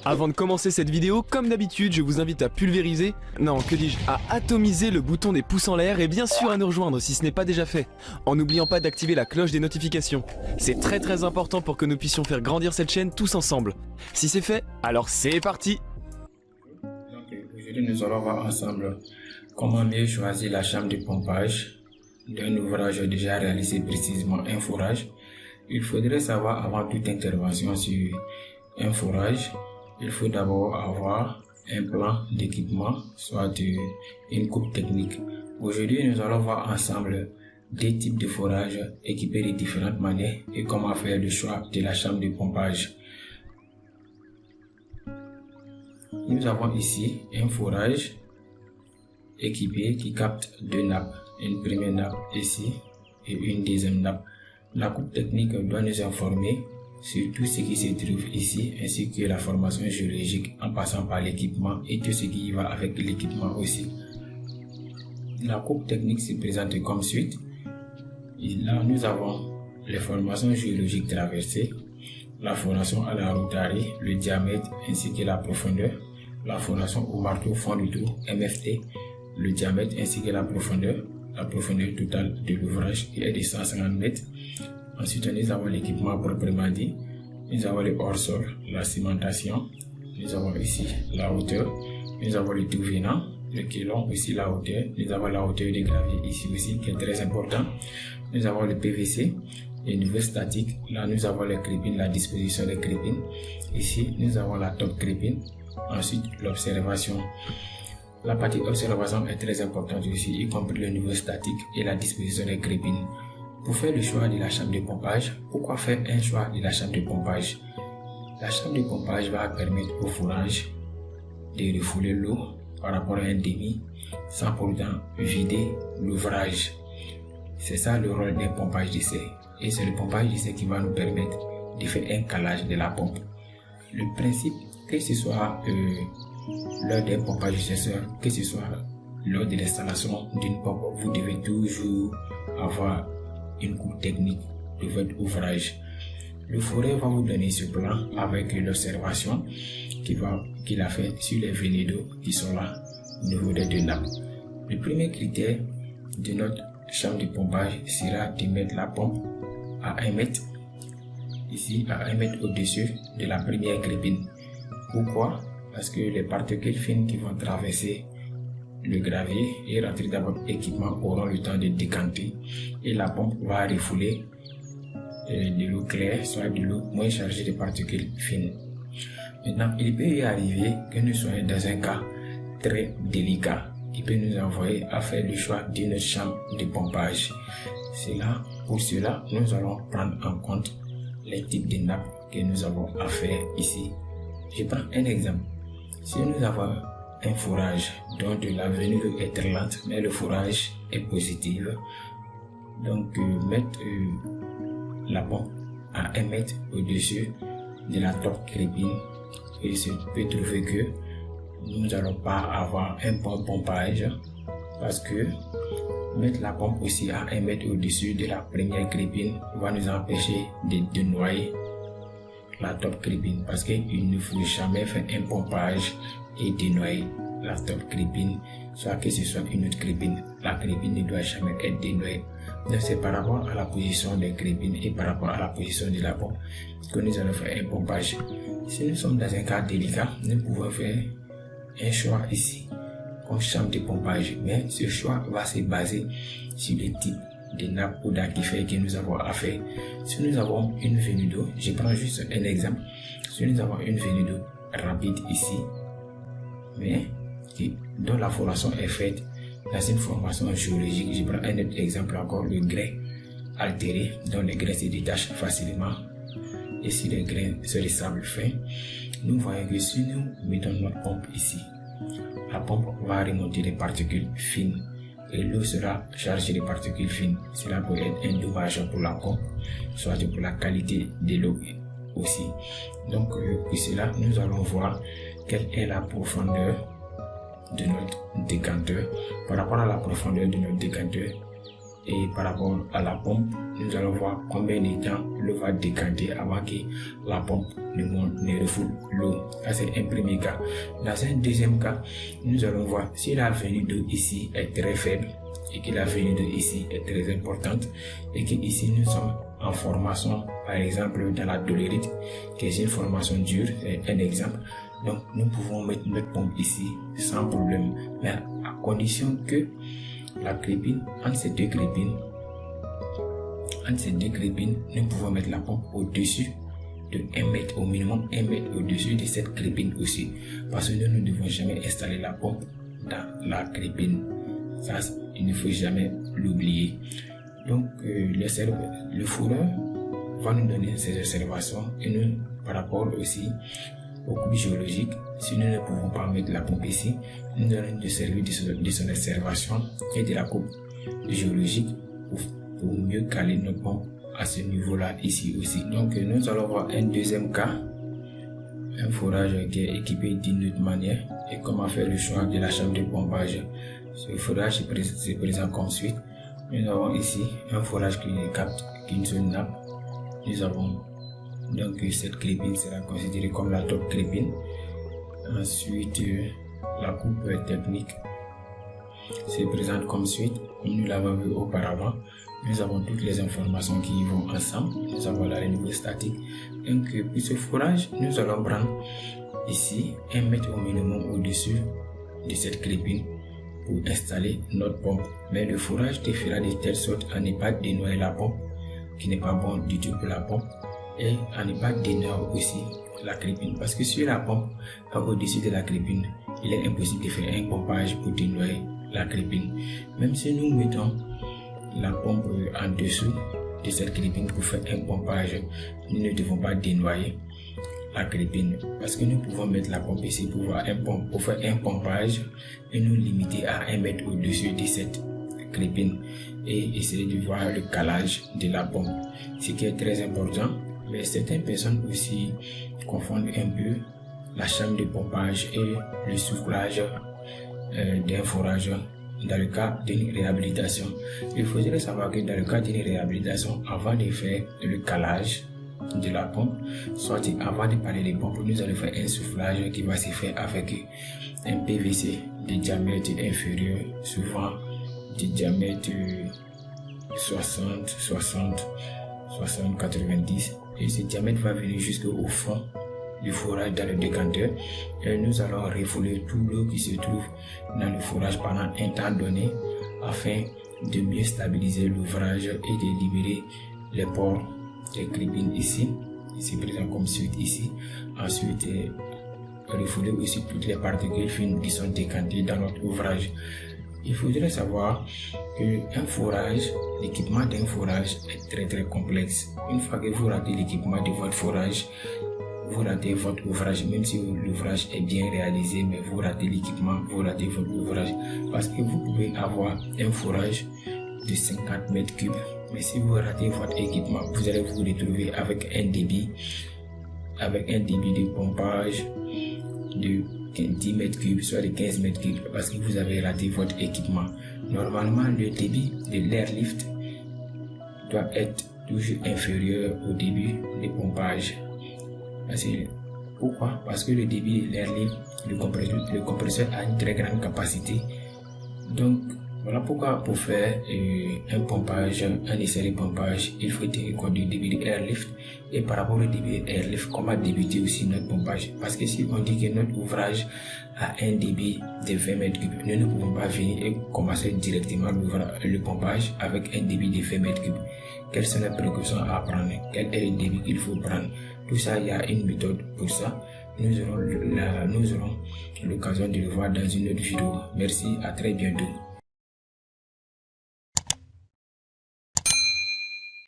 Avant de commencer cette vidéo, comme d'habitude, je vous invite à pulvériser, non que dis-je, à atomiser le bouton des pouces en l'air et bien sûr à nous rejoindre si ce n'est pas déjà fait, en n'oubliant pas d'activer la cloche des notifications. C'est très important pour que nous puissions faire grandir cette chaîne tous ensemble. Si c'est fait, alors c'est parti! Aujourd'hui nous allons voir ensemble comment mieux choisir la chambre de pompage d'un ouvrage déjà réalisé, précisément un forage. Il faudrait savoir avant toute intervention sur un forage, il faut d'abord avoir un plan d'équipement, soit une coupe technique. Aujourd'hui, nous allons voir ensemble des types de forages équipés de différentes manières et comment faire le choix de la chambre de pompage. Nous avons ici un forage équipé qui capte deux nappes, une première nappe ici et une deuxième nappe. La coupe technique doit nous informer sur tout ce qui se trouve ici ainsi que la formation géologique en passant par l'équipement et tout ce qui va avec l'équipement aussi. La coupe technique se présente comme suit. Et là nous avons les formations géologiques traversées, la formation à la rotarie, le diamètre ainsi que la profondeur, la formation au marteau fond du trou MFT, le diamètre ainsi que la profondeur totale de l'ouvrage qui est de 150 mètres. Ensuite, nous avons l'équipement proprement dit. Nous avons le hors-sol, la cimentation. Nous avons ici la hauteur. Nous avons le tout venant, le kilon, aussi la hauteur. Nous avons la hauteur des graviers ici aussi, qui est très important. Nous avons le PVC, les niveaux statiques. Là, nous avons les crépines, la disposition des crépines. Ici, nous avons la top crépine. Ensuite, l'observation. La partie observation est très importante aussi, y compris le niveau statique et la disposition des crépines. Pour faire le choix de la chambre de pompage, pourquoi faire un choix de la chambre de pompage? La chambre de pompage va permettre au forage de refouler l'eau par rapport à un demi sans pour autant vider l'ouvrage. C'est ça le rôle d'un pompage d'essai. Et c'est le pompage d'essai qui va nous permettre de faire un calage de la pompe. Le principe, que ce soit lors d'un pompage d'essai, que ce soit lors de l'installation d'une pompe, vous devez toujours avoir une coupe technique de votre ouvrage. Le forêt va vous donner ce plan avec l'observation qu'il a fait sur les venées d'eau qui sont là au niveau des deux nappes. Le premier critère de notre chambre de pompage sera de mettre la pompe à 1 mètre, ici à 1 mètre au-dessus de la première crépine. Pourquoi? Parce que les particules fines qui vont traverser le gravier et rentrer dans votre équipement auront le temps de décanter et la pompe va refouler de l'eau claire, soit de l'eau moins chargée de particules fines. Maintenant, il peut y arriver que nous soyons dans un cas très délicat. Il peut nous envoyer à faire le choix d'une chambre de pompage. Pour cela, nous allons prendre en compte les types de nappes que nous avons à faire ici. Je prends un exemple. Si nous avons un forage dont la venue est très lente mais le forage est positif, donc mettre la pompe à 1 mètre au-dessus de la top crépine, et il se peut trouver que nous n'allons pas avoir un bon pompage parce que mettre la pompe aussi à 1 mètre au-dessus de la première crépine va nous empêcher de noyer la top crépine, parce qu'il ne faut jamais faire un pompage et dénoyer la top crépine, soit que ce soit une autre crépine. La crépine ne doit jamais être dénoyée. Donc c'est par rapport à la position des crépines et par rapport à la position de la pompe que nous allons faire un pompage. Si nous sommes dans un cas délicat, nous pouvons faire un choix ici comme chambre de pompage, mais ce choix va se baser sur le type de nappe ou d'aquifère que nous avons à faire. Si nous avons une venue d'eau, je prends juste un exemple. Si nous avons une venue d'eau rapide ici, mais dont la formation est faite dans une formation géologique, je prends un autre exemple encore, le grain altéré, dont les grains se détachent facilement. Et si les grains sont des sables fins, nous voyons que si nous mettons notre pompe ici, la pompe va remonter des particules fines et l'eau sera chargée de particules fines. Cela peut être un dommage pour la pompe, soit pour la qualité de l'eau aussi. Donc pour cela, nous allons voir quelle est la profondeur de notre décanteur. Par rapport à la profondeur de notre décanteur, Et par rapport à la pompe, nous allons voir combien de temps l'eau va décanter avant que la pompe ne refoule l'eau. Ça, c'est un premier cas. Dans un deuxième cas, nous allons voir si la venue d'eau ici est très faible et que la venue d'eau ici est très importante et que ici nous sommes en formation, par exemple dans la dolérite, qui est une formation dure, c'est un exemple. Donc nous pouvons mettre notre pompe ici sans problème, mais à condition que la crépine, entre ces deux crépines, nous pouvons mettre la pompe au-dessus de 1 mètre, au minimum 1 mètre au-dessus de cette crépine aussi, parce que nous ne devons jamais installer la pompe dans la crépine. Ça, il ne faut jamais l'oublier. Donc le fourreur va nous donner ces observations et nous, par rapport aussi au coupes géologiques, si nous ne pouvons pas mettre la pompe ici, nous allons nous servir de son observation et de la coupe géologique pour mieux caler notre pompe à ce niveau-là ici aussi. Donc nous allons voir un deuxième cas, un forage qui est équipé d'une autre manière et comment faire le choix de la chambre de pompage. Ce forage se présente comme suit. Nous avons ici un forage qui capte une seule nappe. Nous avons donc cette crépine sera considérée comme la top crépine. Ensuite, la coupe technique se présente comme suit. Comme nous l'avons vu auparavant, nous avons toutes les informations qui vont ensemble. Nous avons la niveau statique. Donc pour ce forage, nous allons prendre ici 1 mètre au minimum au-dessus de cette crépine pour installer notre pompe. Mais le forage te fera de telle sorte à ne pas dénoyer la pompe, qui n'est pas bon du tout pour la pompe, et à ne pas dénoyer aussi la crépine. Parce que sur la pompe, au-dessus de la crépine, il est impossible de faire un pompage pour dénoyer la crépine. Même si nous mettons la pompe en dessous de cette crépine pour faire un pompage, nous ne devons pas dénoyer la crépine, parce que nous pouvons mettre la pompe ici pour faire un pompage et nous limiter à 1 mètre au-dessus de cette crépine et essayer de voir le calage de la pompe, ce qui est très important. Mais certaines personnes aussi confondent un peu la chambre de pompage et le soufflage d'un forage dans le cas d'une réhabilitation. Il faudrait savoir que dans le cas d'une réhabilitation, avant de faire le calage de la pompe, soit avant de parler des pompes, nous allons faire un soufflage qui va se faire avec un PVC de diamètre inférieur, souvent de diamètre 60, 90, et ce diamètre va venir jusqu'au fond du forage dans le décanteur et nous allons refouler tout l'eau qui se trouve dans le forage pendant un temps donné afin de mieux stabiliser l'ouvrage et de libérer les pores des crépines ici présent comme suite ici. Ensuite refouler aussi toutes les particules fines qui sont décantées dans notre ouvrage. Il faudrait savoir qu'un forage, l'équipement d'un forage est très complexe. Une fois que vous ratez l'équipement de votre forage, vous ratez votre ouvrage, même si l'ouvrage est bien réalisé, mais vous ratez l'équipement, vous ratez votre ouvrage. Parce que vous pouvez avoir un forage de 50 mètres cubes, mais si vous ratez votre équipement, vous allez vous retrouver avec un débit de pompage de 10 mètres cubes, soit de 15 mètres cubes, parce que vous avez raté votre équipement. Normalement, le débit de l'airlift doit être toujours inférieur au débit de pompage. Pourquoi? Parce que le débit de l'airlift, le compresseur a une très grande capacité. Donc, voilà pourquoi pour faire un pompage, un essai de pompage, il faut tenir compte du débit de airlift. Et par rapport au débit de airlift, comment débuter aussi notre pompage? Parce que si on dit que notre ouvrage a un débit de 20 mètres cubes, nous ne pouvons pas venir et commencer directement le pompage avec un débit de 20 mètres cubes. Quelles sont les précautions à prendre? Quel est le débit qu'il faut prendre? Tout ça, il y a une méthode pour ça. Nous aurons l'occasion de le voir dans une autre vidéo. Merci, à très bientôt.